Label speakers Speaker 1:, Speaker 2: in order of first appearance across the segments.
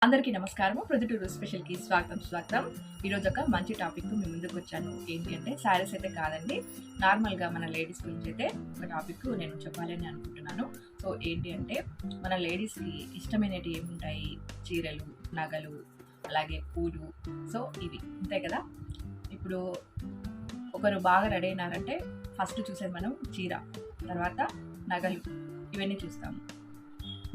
Speaker 1: అందరికీ నమస్కారము. ప్రొద్దుటూరు స్పెషల్‌కి స్వాగతం. ఈరోజు ఒక మంచి టాపిక్‌తో మీ ముందుకు వచ్చాను. ఏంటి అంటే శారీస్ అయితే కాదండి. నార్మల్‌గా మన లేడీస్ గురించి అయితే ఒక టాపిక్ నేను చెప్పాలని అనుకుంటున్నాను. సో ఏంటి అంటే మన లేడీస్‌కి ఇష్టమైనవి ఏముంటాయి? చీరలు, నగలు, అలాగే పూలు. సో ఇవి అంతే కదా. ఇప్పుడు ఒకరు బాగా రెడీ అయినారంటే ఫస్ట్ చూసేది మనం చీర, తర్వాత నగలు, ఇవన్నీ చూస్తాము.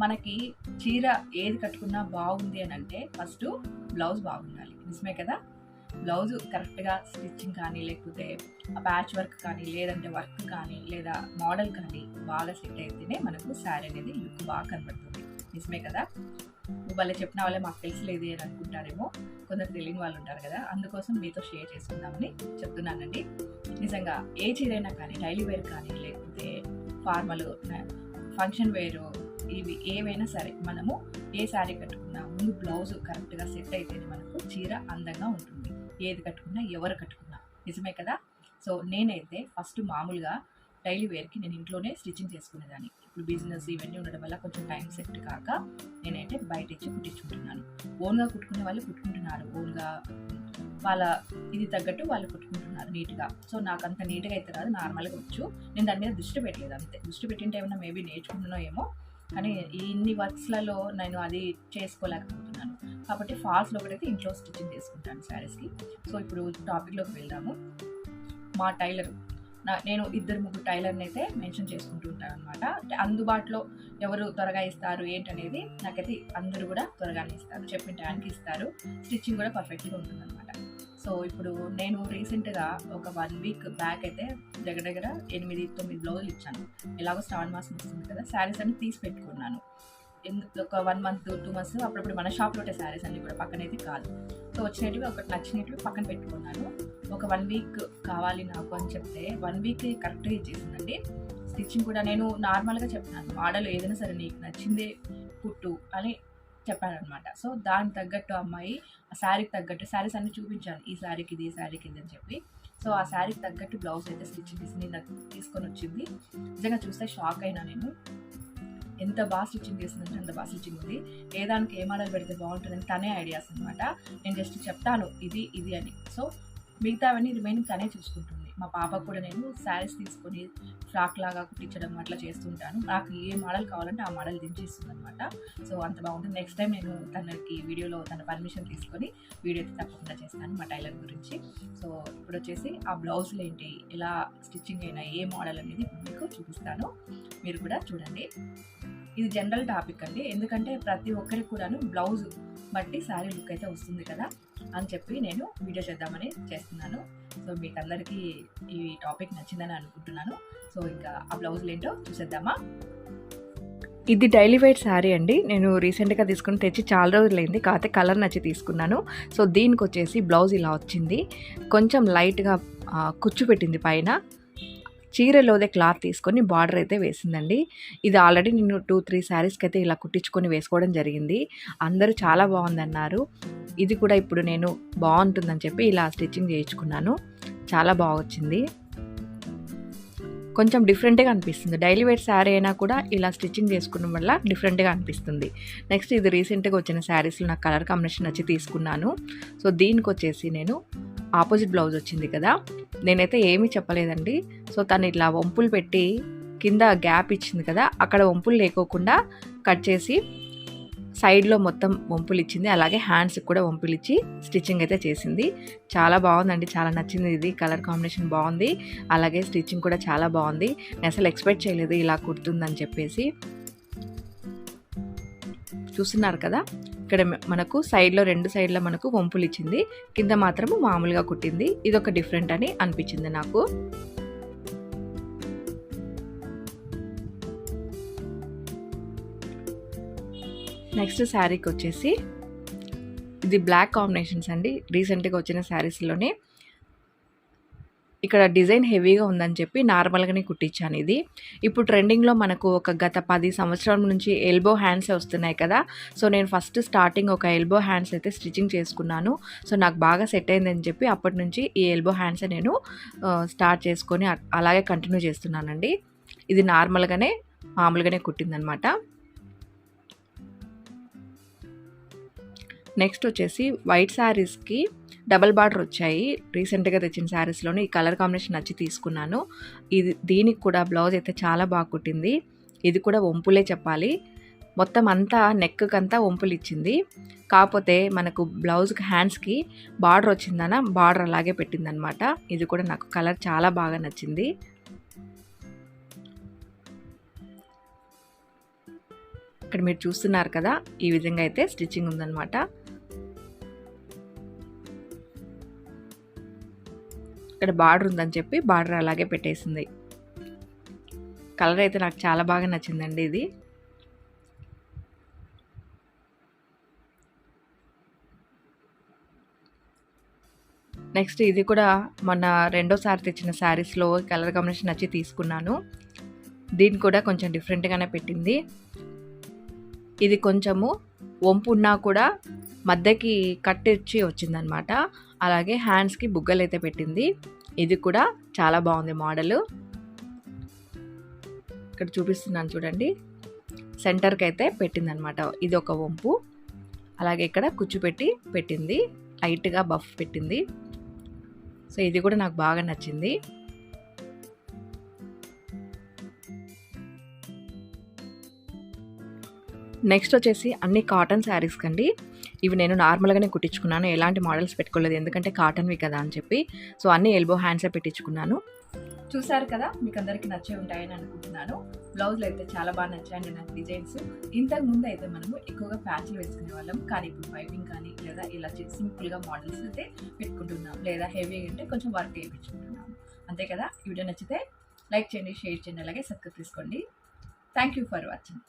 Speaker 1: మనకి చీర ఏది కట్టుకున్నా బాగుంది అని అంటే ఫస్ట్ బ్లౌజ్ బాగుండాలి. నిజమే కదా. బ్లౌజ్ కరెక్ట్గా స్టిచ్చింగ్ కానీ, లేకపోతే ప్యాచ్ వర్క్ కానీ, లేదంటే వర్క్ కానీ, లేదా మోడల్ కానీ బాగా సెట్ అయితేనే మనకు శారీ అనేది లుక్ బాగా కనబడుతుంది. నిజమే కదా. వాళ్ళే చెప్పిన వాళ్ళే మాకు తెలియలేదు అని అనుకుంటారేమో, కొందరు తెలియని వాళ్ళు ఉంటారు కదా. అందుకోసం మీతో షేర్ చేసుకుందామని చెప్తున్నానండి. నిజంగా ఏ చీరైనా కానీ, డైలీ వేర్ కానీ, లేకపోతే ఫార్మల్, ఫంక్షన్ వేరు, ఇవి ఏవైనా సరే మనము ఏ శారీ కట్టుకున్నా ముందు బ్లౌజ్ కరెక్ట్గా సెట్ అయితేనే మనకు చీర అందంగా ఉంటుంది. ఏది కట్టుకున్నా, ఎవరు కట్టుకున్నా. నిజమే కదా. సో నేనైతే ఫస్ట్ మామూలుగా డైలీ వేర్కి నేను ఇంట్లోనే స్టిచ్చింగ్ చేసుకునేదాన్ని. ఇప్పుడు బిజినెస్ ఇవన్నీ ఉండడం వల్ల కొంచెం టైం సెట్ కాక నేనైతే బయట ఇచ్చి కుట్టించుకుంటున్నాను. ఓన్గా కుట్టుకునే వాళ్ళు కుట్టుకుంటున్నారు, ఓన్గా వాళ్ళ ఇది తగ్గట్టు వాళ్ళు కుట్టుకుంటున్నారు నీట్గా. సో నాకు అంత నీట్గా అయితే రాదు, నార్మల్గా వచ్చు. నేను దాని మీద దృష్టి పెట్టలేదు, అంతే. దృష్టి పెట్టింటే ఏమన్నా మేబీ నేర్చుకుంటున్నా ఏమో, కానీ ఇన్ని వర్క్స్లలో నేను అది చేసుకోలేకపోతున్నాను. కాబట్టి ఫాల్స్లో ఒకటైతే ఇంట్లో స్టిచ్చింగ్ చేసుకుంటాను శారీస్కి. సో ఇప్పుడు టాపిక్లోకి వెళ్దాము. మా టైలరు, నేను 2-3 టైలర్ని అయితే మెన్షన్ చేసుకుంటూ ఉంటాను అనమాట. అందుబాటులో ఎవరు త్వరగా ఇస్తారు ఏంటనేది నాకైతే అందరూ కూడా త్వరగానే ఇస్తారు, చెప్పిన టైంకి ఇస్తారు. స్టిచ్చింగ్ కూడా పర్ఫెక్ట్గా ఉంటుందన్నమాట. సో ఇప్పుడు నేను రీసెంట్గా ఒక 1 వీక్ బ్యాక్ అయితే దగ్గర 8-9 బ్లౌజులు ఇచ్చాను. ఎలాగో శ్రావణ మాసం వస్తుంది కదా, శారీస్ అన్ని తీసి పెట్టుకున్నాను. ఒక 1 మంత్ 2 మంత్స్ అప్పుడప్పుడు మన షాప్లో ఉంటే శారీస్ అన్ని కూడా పక్కనైతే కాదు. సో వచ్చినవి ఒకటి నచ్చినవి పక్కన పెట్టుకున్నాను. ఒక 1 వీక్ కావాలి నాకు అని చెప్తే 1 వీక్ కరెక్ట్గా ఇచ్చేసిందండి. స్టిచ్చింగ్ కూడా నేను నార్మల్గా చెప్పినాను, మోడల్ ఏదైనా సరే నీకు నచ్చిందే కుట్టు అని చెప్పానమాట. సో దానికి తగ్గట్టు అమ్మాయి ఆ శారీకి తగ్గట్టు శారీస్ అన్ని చూపించాను, ఈ శారీకి ఇది, ఈ శారీకి ఇది అని చెప్పి. సో ఆ శారీకి తగ్గట్టు బ్లౌజ్ అయితే స్టిచ్చింగ్ చేసి నేను తీసుకొని వచ్చింది. నిజంగా చూస్తే షాక్ అయినా నేను. ఎంత బాగా స్టిచ్చింగ్ చేసిందంటే అంత బాగా స్టిచ్చింగ్ ఉంది. ఏ దానికి ఏ మోడల్ పెడితే బాగుంటుందని తనే ఐడియాస్ అనమాట. నేను జస్ట్ చెప్తాను ఇది ఇది అని. సో మిగతావన్నీ రిమైనింగ్ తనే చూసుకుంటుంది. మా పాపకు కూడా నేను శారీస్ తీసుకొని ఫ్రాక్ లాగా కుట్టించడం అట్లా చేస్తుంటాను. నాకు ఏ మోడల్ కావాలంటే ఆ మోడల్ దించిస్తుంది అనమాట. సో అంత బాగుంటుంది. నెక్స్ట్ టైం నేను తనకి వీడియోలో తన పర్మిషన్ తీసుకొని వీడియో అయితే తప్పకుండా చేస్తాను మా టైలర్ గురించి. సో ఇప్పుడు వచ్చేసి ఆ బ్లౌజులు ఏంటి, ఎలా స్టిచ్చింగ్ అయినా, ఏ మోడల్ అనేది మీకు చూపిస్తాను, మీరు కూడా చూడండి. ఇది జనరల్ టాపిక్ అండి, ఎందుకంటే ప్రతి ఒక్కరికి కూడాను బ్లౌజ్ బట్టి శారీ లుక్ అయితే వస్తుంది కదా అని చెప్పి నేను వీడియో చేద్దామని చేస్తున్నాను. సో మీకు అందరికీ ఈ టాపిక్ నచ్చిందని అనుకుంటున్నాను. సో ఇంకా ఆ బ్లౌజులు ఏంటో చూసేద్దామా. ఇది డైలీ వేర్ శారీ అండి. నేను రీసెంట్గా తీసుకుని తెచ్చి చాలా రోజులైంది, కాకపోతే కలర్ నచ్చి తీసుకున్నాను. సో దీనికి వచ్చేసి బ్లౌజ్ ఇలా వచ్చింది, కొంచెం లైట్గా కుచ్చు పెట్టింది పైన. చీరలోదే క్లాత్ తీసుకొని బార్డర్ అయితే వేసిందండి. ఇది ఆల్రెడీ నేను 2-3 శారీస్కి అయితే ఇలా కుట్టించుకొని వేసుకోవడం జరిగింది. అందరూ చాలా బాగుందన్నారు. ఇది కూడా ఇప్పుడు నేను బాగుంటుందని చెప్పి ఇలా స్టిచ్చింగ్ చేయించుకున్నాను. చాలా బాగా వచ్చింది, కొంచెం డిఫరెంట్గా అనిపిస్తుంది. డైలీ వేర్ శారీ అయినా కూడా ఇలా స్టిచ్చింగ్ చేసుకోవడం వల్ల డిఫరెంట్గా అనిపిస్తుంది. నెక్స్ట్ ఇది రీసెంట్గా వచ్చిన శారీస్లో నాకు కలర్ కాంబినేషన్ నచ్చి తీసుకున్నాను. సో దీనికి వచ్చేసి నేను ఆపోజిట్ బ్లౌజ్ వచ్చింది కదా, నేనైతే ఏమీ చెప్పలేదండి. సో తను ఇట్లా వంపులు పెట్టి కింద గ్యాప్ ఇచ్చింది కదా, అక్కడ వంపులు లేకోకుండా కట్ చేసి సైడ్లో మొత్తం వంపులు ఇచ్చింది. అలాగే హ్యాండ్స్కి కూడా వంపులు ఇచ్చి స్టిచ్చింగ్ అయితే చేసింది. చాలా బాగుందండి, చాలా నచ్చింది. ఇది కలర్ కాంబినేషన్ బాగుంది, అలాగే స్టిచ్చింగ్ కూడా చాలా బాగుంది. నేను అసలు ఎక్స్పెక్ట్ చేయలేదు ఇలా కుడుతుందని చెప్పేసి. చూస్తున్నారు కదా, ఇక్కడ మనకు సైడ్లో 2 సైడ్లో మనకు వంపులు ఇచ్చింది, కింద మాత్రము మామూలుగా కుట్టింది. ఇదొక డిఫరెంట్ అని అనిపించింది నాకు. నెక్స్ట్ శారీకి వచ్చేసి ఇది బ్లాక్ కాంబినేషన్స్ అండి. రీసెంట్గా వచ్చిన శారీస్లోనే ఇక్కడ డిజైన్ హెవీగా ఉందని చెప్పి నార్మల్గానే కుట్టించాను. ఇది ఇప్పుడు ట్రెండింగ్లో మనకు ఒక గత 10 సంవత్సరాల నుంచి ఎల్బో హ్యాండ్సే వస్తున్నాయి కదా. సో నేను ఫస్ట్ స్టార్టింగ్ ఒక ఎల్బో హ్యాండ్స్ అయితే స్టిచ్చింగ్ చేసుకున్నాను. సో నాకు బాగా సెట్ అయిందని చెప్పి అప్పటి నుంచి ఈ ఎల్బో హ్యాండ్సే నేను స్టార్ట్ చేసుకొని అలాగే కంటిన్యూ చేస్తున్నానండి. ఇది నార్మల్గానే మామూలుగానే కుట్టిందనమాట. నెక్స్ట్ వచ్చేసి వైట్ శారీస్కి డబల్ బార్డర్ వచ్చాయి. రీసెంట్గా తెచ్చిన శారీస్లోనే ఈ కలర్ కాంబినేషన్ నచ్చి తీసుకున్నాను. దీనికి కూడా బ్లౌజ్ అయితే చాలా బాగా కుట్టింది. ఇది కూడా వంపులే చెప్పాలి. మొత్తం అంతా నెక్కి అంతా వంపులు ఇచ్చింది. కాకపోతే మనకు బ్లౌజ్కి హ్యాండ్స్కి బార్డర్ వచ్చిందన బార్డర్ అలాగే పెట్టిందనమాట. ఇది కూడా నాకు కలర్ చాలా బాగా నచ్చింది. ఇక్కడ మీరు చూస్తున్నారు కదా, ఈ విధంగా అయితే స్టిచ్చింగ్ ఉందన్నమాట. ఇక్కడ బార్డర్ ఉందని చెప్పి బార్డర్ అలాగే పెట్టేసింది. కలర్ అయితే నాకు చాలా బాగా నచ్చిందండి ఇది. నెక్స్ట్ ఇది కూడా మొన్న రెండోసారి తెచ్చిన శారీస్లో కలర్ కాంబినేషన్ నచ్చి తీసుకున్నాను. దీన్ని కూడా కొంచెం డిఫరెంట్గానే పెట్టింది. ఇది కొంచెము వంపు ఉన్నా కూడా మధ్యకి కట్టించి వచ్చిందనమాట. అలాగే హ్యాండ్స్కి బుగ్గలు అయితే పెట్టింది. ఇది కూడా చాలా బాగుంది మోడలు. ఇక్కడ చూపిస్తున్నాను చూడండి, సెంటర్కి అయితే పెట్టిందనమాట. ఇది ఒక వంపు. అలాగే ఇక్కడ కుచ్చు పెట్టింది, లైట్గా బఫ్ పెట్టింది. సో ఇది కూడా నాకు బాగా నచ్చింది. నెక్స్ట్ వచ్చేసి అన్ని కాటన్ శారీస్ కండి. ఇవి నేను నార్మల్గానే కుట్టించుకున్నాను, ఎలాంటి మోడల్స్ పెట్టుకోలేదు, ఎందుకంటే కాటన్వి కదా అని చెప్పి. సో అన్ని ఎల్బో హ్యాండ్సే పెట్టించుకున్నాను. చూసారు కదా, మీకు అందరికీ నచ్చే ఉంటాయని అనుకుంటున్నాను. బ్లౌజ్లు అయితే చాలా బాగా నచ్చాయండి నాకు డిజైన్స్. ఇంతకు ముందు అయితే మనము ఎక్కువగా ప్యాచ్లు వేసుకునే వాళ్ళం, కానీ ఇప్పుడు పైపింగ్ కానీ లేదా ఇలా సింపుల్గా మోడల్స్ అయితే పెట్టుకుంటున్నాం, లేదా హెవీ అంటే కొంచెం వర్క్ వేయించుకుంటున్నాం. అంతే కదా. ఈ వీడియో నచ్చితే లైక్ చేయండి, షేర్ చేయండి, అలాగే సబ్స్క్రైబ్ చేసుకోండి. Thank you for watching.